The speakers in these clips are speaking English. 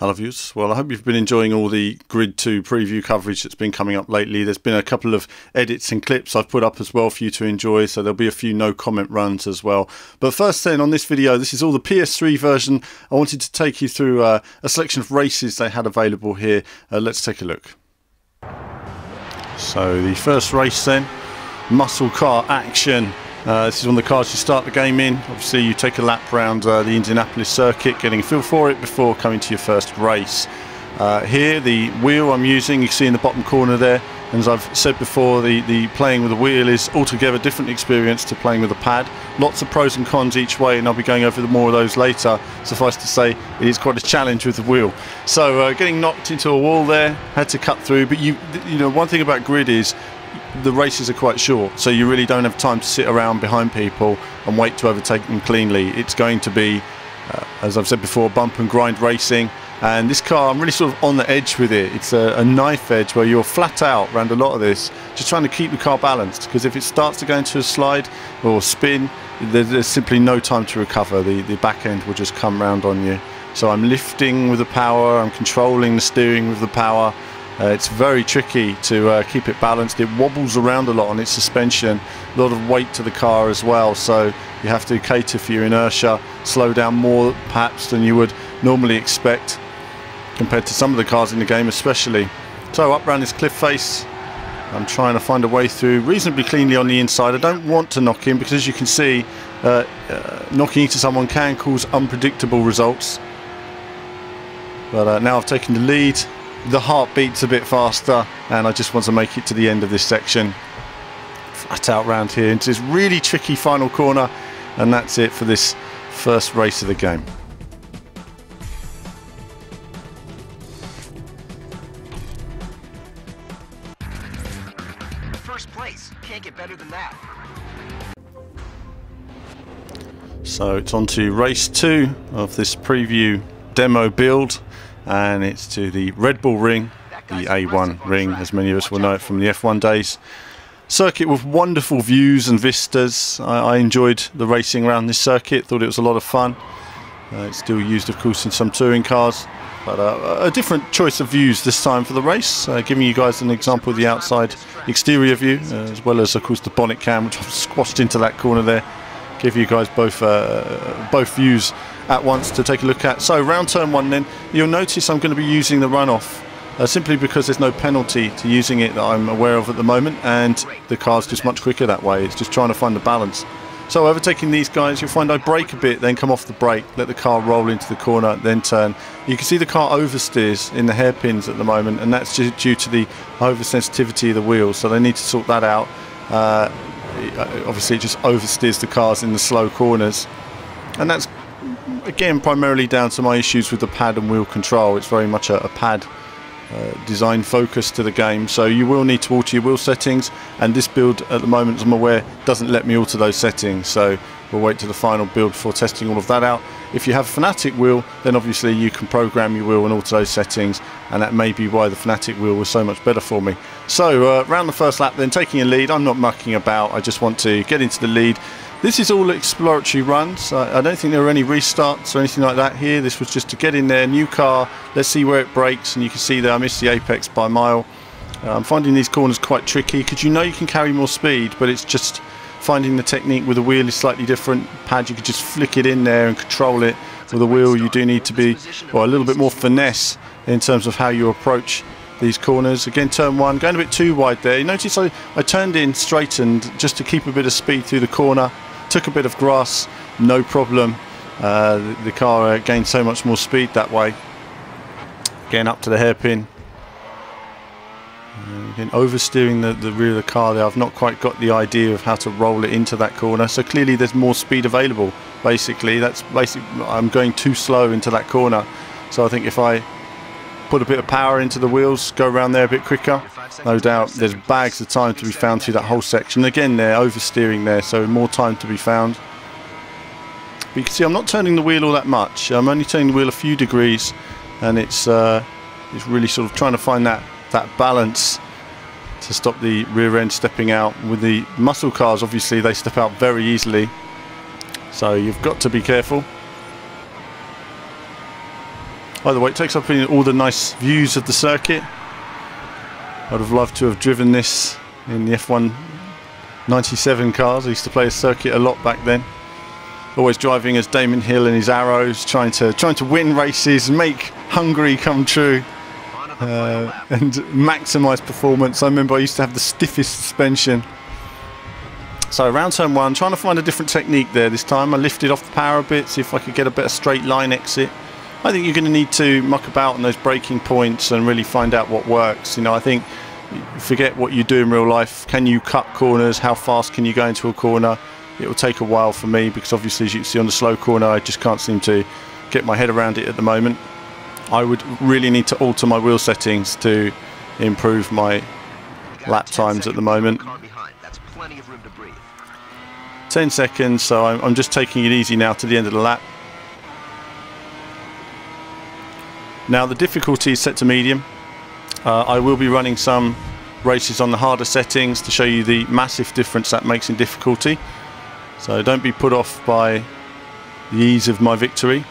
Hello viewers, well I hope you've been enjoying all the Grid 2 preview coverage that's been coming up lately. There's been a couple of edits and clips I've put up as well for you to enjoy, so there'll be a few no comment runs as well. But first then, on this video, this is all the PS3 version. I wanted to take you through a selection of races they had available here. Let's take a look. So the first race then, muscle car action. This is one of the cars you start the game in. Obviously you take a lap around the Indianapolis circuit, getting a feel for it before coming to your first race. Here the wheel I'm using, you can see in the bottom corner there, and as I've said before, the playing with the wheel is altogether a different experience to playing with a pad. Lots of pros and cons each way, and I'll be going over more of those later. Suffice to say, it is quite a challenge with the wheel. So getting knocked into a wall there, had to cut through, but you know, one thing about Grid is the races are quite short, so you really don't have time to sit around behind people and wait to overtake them cleanly. It's going to be, as I've said before, bump and grind racing. And this car, I'm really sort of on the edge with it. It's a knife edge where you're flat out around a lot of this, just trying to keep the car balanced, because if it starts to go into a slide or spin, there's simply no time to recover. The back end will just come round on you. So I'm lifting with the power, I'm controlling the steering with the power. It's very tricky to keep it balanced. It wobbles around a lot on its suspension, a lot of weight to the car as well, so you have to cater for your inertia, slow down more perhaps than you would normally expect compared to some of the cars in the game especially. So up around this cliff face, I'm trying to find a way through reasonably cleanly on the inside. I don't want to knock in because, as you can see, knocking into someone can cause unpredictable results. But now I've taken the lead. The heart beats a bit faster, and I just want to make it to the end of this section. Flat out round here into this really tricky final corner, and that's it for this first race of the game. First place, can't get better than that. So it's on to race 2 of this preview demo build. And it's to the Red Bull ring, the A1 ring, as many of us will know it from the F1 days. Circuit with wonderful views and vistas. I enjoyed the racing around this circuit, thought it was a lot of fun. It's still used, of course, in some touring cars, but a different choice of views this time for the race, giving you guys an example of the outside exterior view, as well as, of course, the bonnet cam, which I've squashed into that corner there. Give you guys both views at once to take a look at. So round turn 1 then, you'll notice I'm going to be using the runoff simply because there's no penalty to using it that I'm aware of at the moment, and the car's just much quicker that way. It's just trying to find the balance. So overtaking these guys, you'll find I brake a bit, then come off the brake, let the car roll into the corner, then turn. You can see the car oversteers in the hairpins at the moment, and that's just due to the oversensitivity of the wheels, so they need to sort that out. Obviously it just oversteers the cars in the slow corners, and that's again primarily down to my issues with the pad and wheel control. It's very much a pad design focus to the game, so you will need to alter your wheel settings, and this build at the moment, as I'm aware, doesn't let me alter those settings, so we'll wait to the final build before testing all of that out. If you have a Fanatic wheel, then obviously you can program your wheel and alter those settings, and that may be why the Fanatic wheel was so much better for me. So round the first lap then, taking a lead. I'm not mucking about, I just want to get into the lead. This is all exploratory runs. I don't think there are any restarts or anything like that here. This was just to get in there, new car, let's see where it breaks, and you can see there I missed the apex by a mile. I'm finding these corners quite tricky because you know you can carry more speed, but it's just finding the technique with the wheel is slightly different. Pad, you could just flick it in there and control it. With a wheel you do need to be, well, a little bit more finesse in terms of how you approach these corners. Again, turn 1, going a bit too wide there. You notice I turned in, straightened just to keep a bit of speed through the corner. Took a bit of grass, no problem. The car gained so much more speed that way. Again, up to the hairpin. Again, oversteering the rear of the car there. I've not quite got the idea of how to roll it into that corner. So clearly there's more speed available. Basically, I'm going too slow into that corner. So I think if I put a bit of power into the wheels, go around there a bit quicker, no doubt there's bags of time to be found through that whole section. Again, they're oversteering there, so more time to be found. But you can see I'm not turning the wheel all that much. I'm only turning the wheel a few degrees, and it's really sort of trying to find that balance to stop the rear end stepping out. With the muscle cars, obviously they step out very easily, so you've got to be careful. Either way, it takes up all the nice views of the circuit. I'd have loved to have driven this in the F1 97 cars. I used to play a circuit a lot back then. Always driving as Damon Hill and his Arrows, trying to win races, make Hungary come true, and maximise performance. I remember I used to have the stiffest suspension. So around turn 1, trying to find a different technique there this time. I lifted off the power a bit, see if I could get a better straight line exit. I think you're going to need to muck about on those braking points and really find out what works. You know, I think forget what you do in real life. Can you cut corners? How fast can you go into a corner? It will take a while for me because obviously, as you can see on the slow corner, I just can't seem to get my head around it at the moment. I would really need to alter my wheel settings to improve my lap times at the moment. 10 seconds, so I'm just taking it easy now to the end of the lap. Now the difficulty is set to medium. I will be running some races on the harder settings to show you the massive difference that makes in difficulty. So don't be put off by the ease of my victory.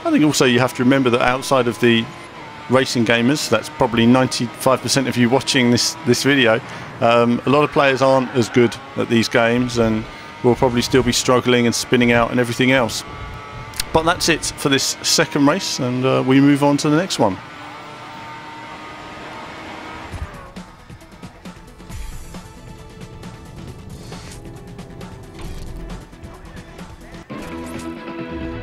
I think also you have to remember that outside of the racing gamers, that's probably 95% of you watching this video, a lot of players aren't as good at these games and will probably still be struggling and spinning out and everything else. But that's it for this second race, and we move on to the next one.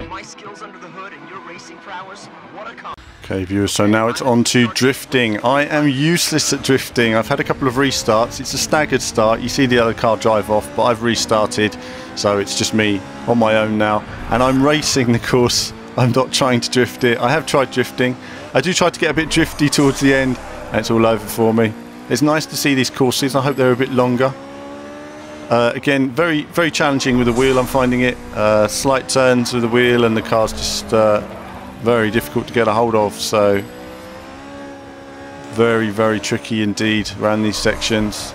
My skills under the hood and your racing prowess, what a combo. Okay viewers, so now it's on to drifting. I am useless at drifting. I've had a couple of restarts. It's a staggered start. You see the other car drive off, but I've restarted, so it's just me on my own now. And I'm racing the course. I'm not trying to drift it. I have tried drifting. I do try to get a bit drifty towards the end, and it's all over for me. It's nice to see these courses. I hope they're a bit longer. Again, very challenging with the wheel, I'm finding it. Slight turns with the wheel and the car's just very difficult to get a hold of, so very tricky indeed around these sections.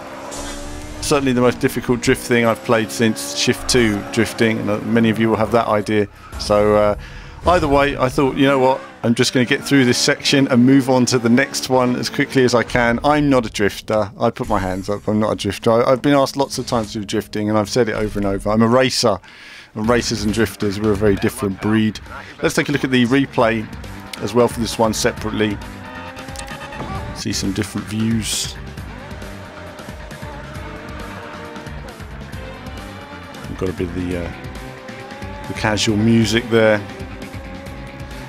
Certainly the most difficult drift thing I've played since Shift 2 drifting, and many of you will have that idea. So either way, I thought, you know what, I'm just going to get through this section and move on to the next one as quickly as I can. I'm not a drifter. I put my hands up. I'm not a drifter. I've been asked lots of times to do drifting, and I've said it over and over. I'm a racer. And racers and drifters, we're a very different breed. Let's take a look at the replay as well for this one separately. See some different views. We've got a bit of the casual music there.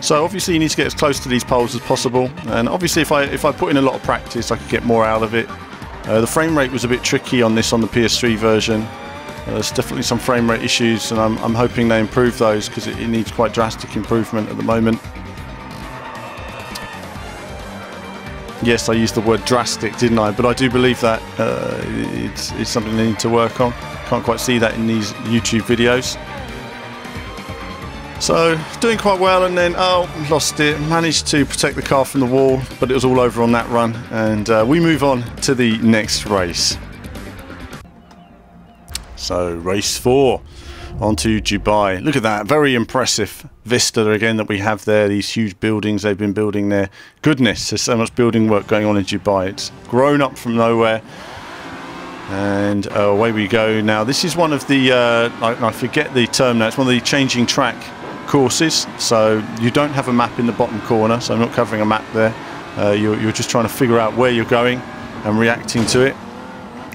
So obviously you need to get as close to these poles as possible, and obviously if I put in a lot of practice I could get more out of it. The frame rate was a bit tricky on this on the PS3 version. There's definitely some frame rate issues, and I'm hoping they improve those because it needs quite drastic improvement at the moment. Yes, I used the word drastic, didn't I? But I do believe that it's something they need to work on. Can't quite see that in these YouTube videos. So, doing quite well, and then, lost it. Managed to protect the car from the wall, but it was all over on that run. And we move on to the next race. So, race 4, on to Dubai. Look at that, very impressive vista again that we have there. These huge buildings they've been building there. Goodness, there's so much building work going on in Dubai. It's grown up from nowhere. And away we go. Now, this is one of the, I forget the term now, it's one of the changing track courses. So you don't have a map in the bottom corner, so I'm not covering a map there. You're just trying to figure out where you're going and reacting to it.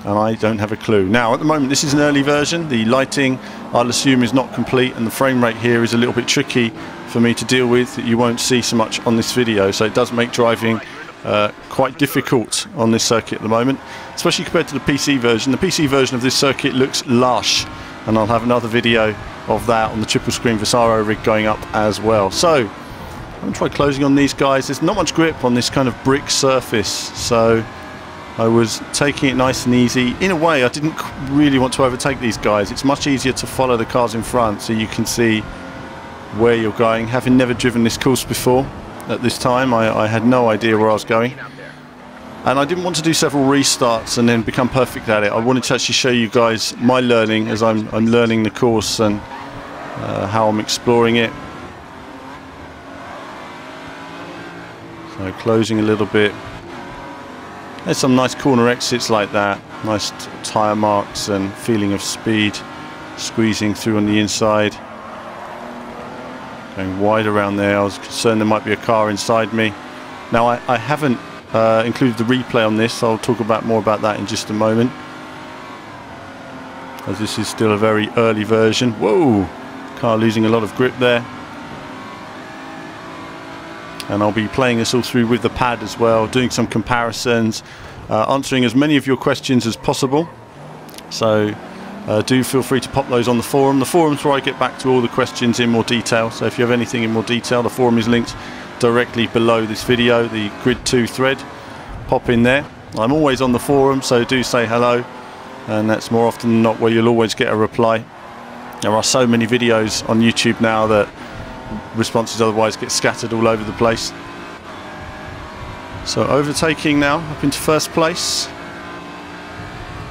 And I don't have a clue. Now, at the moment, this is an early version. The lighting, I'll assume, is not complete, and the frame rate here is a little bit tricky for me to deal with, that you won't see so much on this video. So it does make driving quite difficult on this circuit at the moment, especially compared to the PC version. The PC version of this circuit looks lush, and I'll have another video of that on the triple screen Vasaro rig going up as well. So I'm going to try closing on these guys. There's not much grip on this kind of brick surface, so I was taking it nice and easy. In a way, I didn't really want to overtake these guys. It's much easier to follow the cars in front so you can see where you're going. Having never driven this course before at this time, I had no idea where I was going. And I didn't want to do several restarts and then become perfect at it. I wanted to actually show you guys my learning as I'm learning the course and how I'm exploring it. So closing a little bit. There's some nice corner exits like that. Nice tyre marks and feeling of speed. Squeezing through on the inside. Going wide around there. I was concerned there might be a car inside me. Now I haven't included the replay on this. I'll talk about more about that in just a moment, as this is still a very early version. Whoa! Car losing a lot of grip there. And I'll be playing this all through with the pad as well, doing some comparisons, answering as many of your questions as possible. So do feel free to pop those on the forum. The forum's where I get back to all the questions in more detail. So if you have anything in more detail, the forum is linked directly below this video, the Grid 2 thread. Pop in there. I'm always on the forum, so do say hello. And that's more often than not where you'll always get a reply. There are so many videos on YouTube now that responses otherwise get scattered all over the place. So overtaking now, up into first place.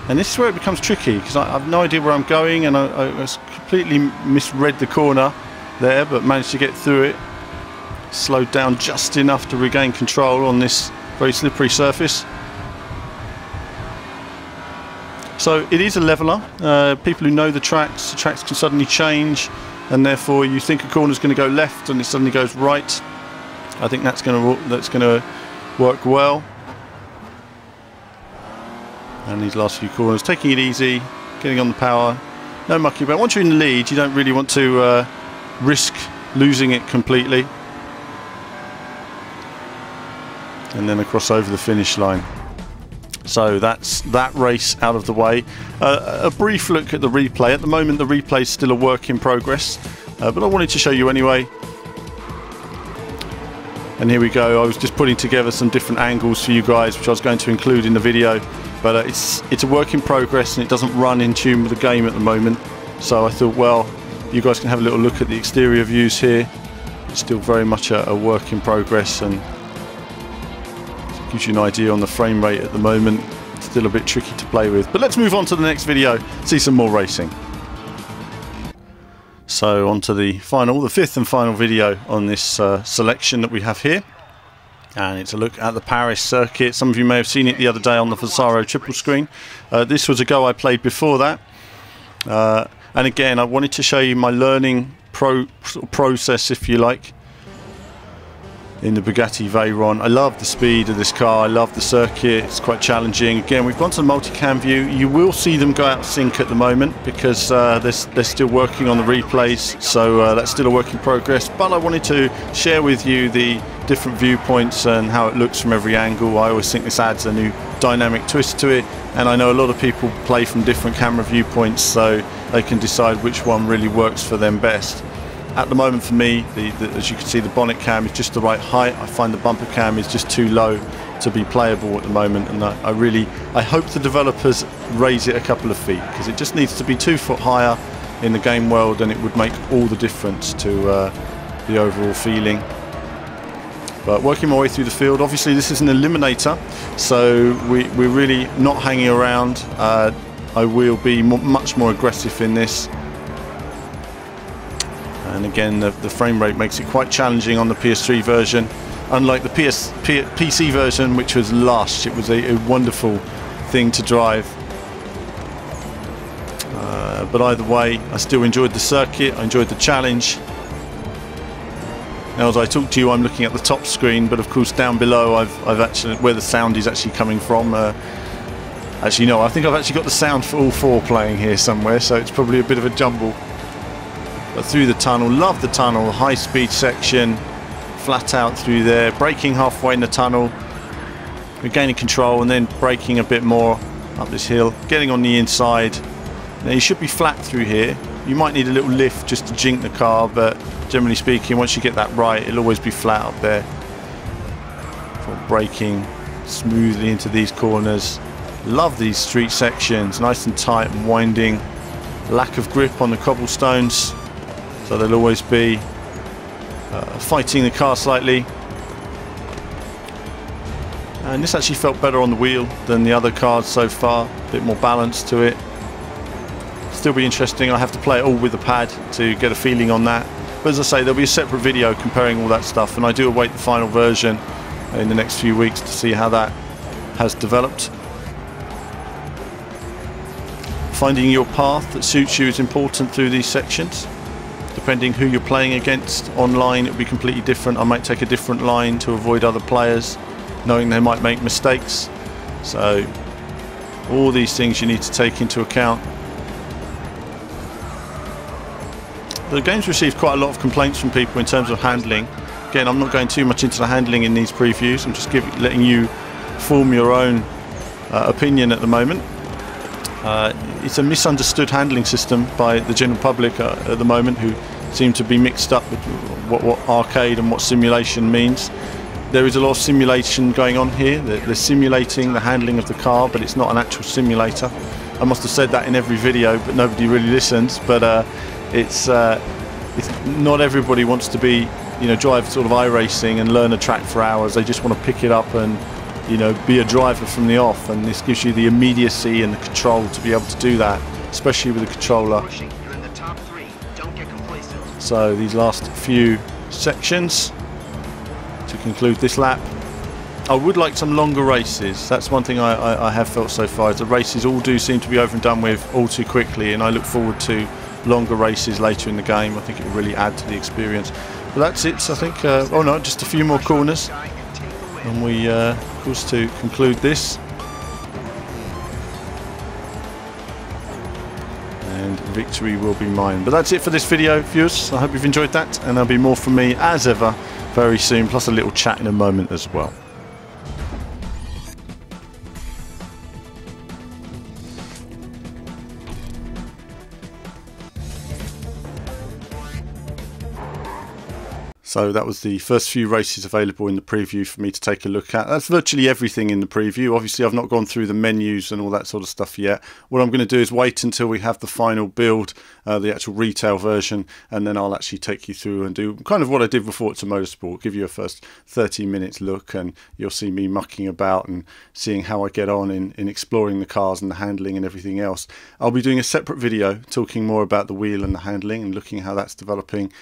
And this is where it becomes tricky, because I have no idea where I'm going, and I completely misread the corner there, but managed to get through it. Slowed down just enough to regain control on this very slippery surface. So it is a leveler. People who know the tracks can suddenly change, and therefore you think a corner is going to go left and it suddenly goes right. I think that's going to work well. And these last few corners, taking it easy, getting on the power, no mucking about. Once you're in the lead, you don't really want to risk losing it completely. And then across over the finish line. So that's that race out of the way. A brief look at the replay. At the moment the replay is still a work in progress, but I wanted to show you anyway. And here we go. I was just putting together some different angles for you guys, which I was going to include in the video, but it's a work in progress and it doesn't run in tune with the game at the moment. So I thought, well, you guys can have a little look at the exterior views here. It's still very much a work in progress, and gives you an idea on the frame rate at the moment. It's still a bit tricky to play with, but let's move on to the next video, see some more racing. So on to the fifth and final video on this selection that we have here, and it's a look at the Paris circuit. Some of you may have seen it the other day on the Vasaro triple screen. This was a go I played before that, and again I wanted to show you my learning process, if you like, in the Bugatti Veyron. I love the speed of this car, I love the circuit, it's quite challenging. Again, we've gone to the multicam view. You will see them go out of sync at the moment because they're still working on the replays, so that's still a work in progress. But I wanted to share with you the different viewpoints and how it looks from every angle. I always think this adds a new dynamic twist to it, and I know a lot of people play from different camera viewpoints, so they can decide which one really works for them best. At the moment for me, as you can see, the bonnet cam is just the right height. I find the bumper cam is just too low to be playable at the moment, and I hope the developers raise it a couple of feet, because it just needs to be 2 foot higher in the game world, and it would make all the difference to the overall feeling. But working my way through the field, obviously this is an eliminator, so we're really not hanging around. I will be much more aggressive in this. And again, the frame rate makes it quite challenging on the PS3 version. Unlike the PC version, which was lush, it was a wonderful thing to drive. But either way, I still enjoyed the circuit, I enjoyed the challenge. Now as I talk to you, I'm looking at the top screen, but of course down below I've actually, where the sound is actually coming from, actually no, I think I've actually got the sound for all 4 playing here somewhere, so it's probably a bit of a jumble. But through the tunnel, love the tunnel, high speed section, flat out through there, braking halfway in the tunnel, regaining control and then braking a bit more up this hill, getting on the inside. Now you should be flat through here. You might need a little lift just to jink the car, but generally speaking, once you get that right, it'll always be flat up there. For braking smoothly into these corners. Love these street sections, nice and tight and winding. Lack of grip on the cobblestones, so they'll always be fighting the car slightly. And this actually felt better on the wheel than the other cars so far, a bit more balance to it. Still be interesting. I have to play it all with the pad to get a feeling on that, but as I say, there'll be a separate video comparing all that stuff, and I do await the final version in the next few weeks to see how that has developed. Finding your path that suits you is important through these sections. Depending who you're playing against online, it'll be completely different. I might take a different line to avoid other players, knowing they might make mistakes. So all these things you need to take into account. The game's received quite a lot of complaints from people in terms of handling. Again, I'm not going too much into the handling in these previews. I'm just letting you form your own opinion at the moment. It's a misunderstood handling system by the general public at the moment, who seem to be mixed up with what arcade and what simulation means. There is a lot of simulation going on here. They're simulating the handling of the car, but it's not an actual simulator. I must have said that in every video, but nobody really listens. But it's not everybody wants to be, drive sort of iRacing and learn a track for hours. They just want to pick it up and, be a driver from the off. And this gives you the immediacy and the control to be able to do that, especially with a controller. So these last few sections to conclude this lap. I would like some longer races. That's one thing I have felt so far, is the races all do seem to be over and done with all too quickly, and I look forward to longer races later in the game. I think it will really add to the experience. But that's it, I think. Oh no, just a few more corners, and we, of course, to conclude this. And victory will be mine. But that's it for this video, viewers. I hope you've enjoyed that, and there'll be more from me as ever very soon, plus a little chat in a moment as well. So that was the first few races available in the preview for me to take a look at. That's virtually everything in the preview. Obviously, I've not gone through the menus and all that sort of stuff yet. What I'm going to do is wait until we have the final build, the actual retail version, and then I'll actually take you through and do kind of what I did before Forza Motorsport. Give you a first 30 minutes look, and you'll see me mucking about and seeing how I get on in exploring the cars and the handling and everything else. I'll be doing a separate video talking more about the wheel and the handling and looking how that's developing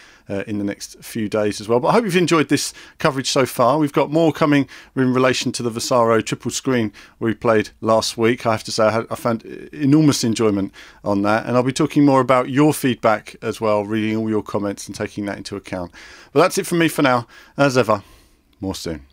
in the next few days as well. But I hope you've enjoyed this coverage so far. We've got more coming in relation to the Vasaro triple screen we played last week. I have to say I found enormous enjoyment on that, and I'll be talking more about your feedback as well, reading all your comments and taking that into account. But that's it from me for now. As ever, more soon.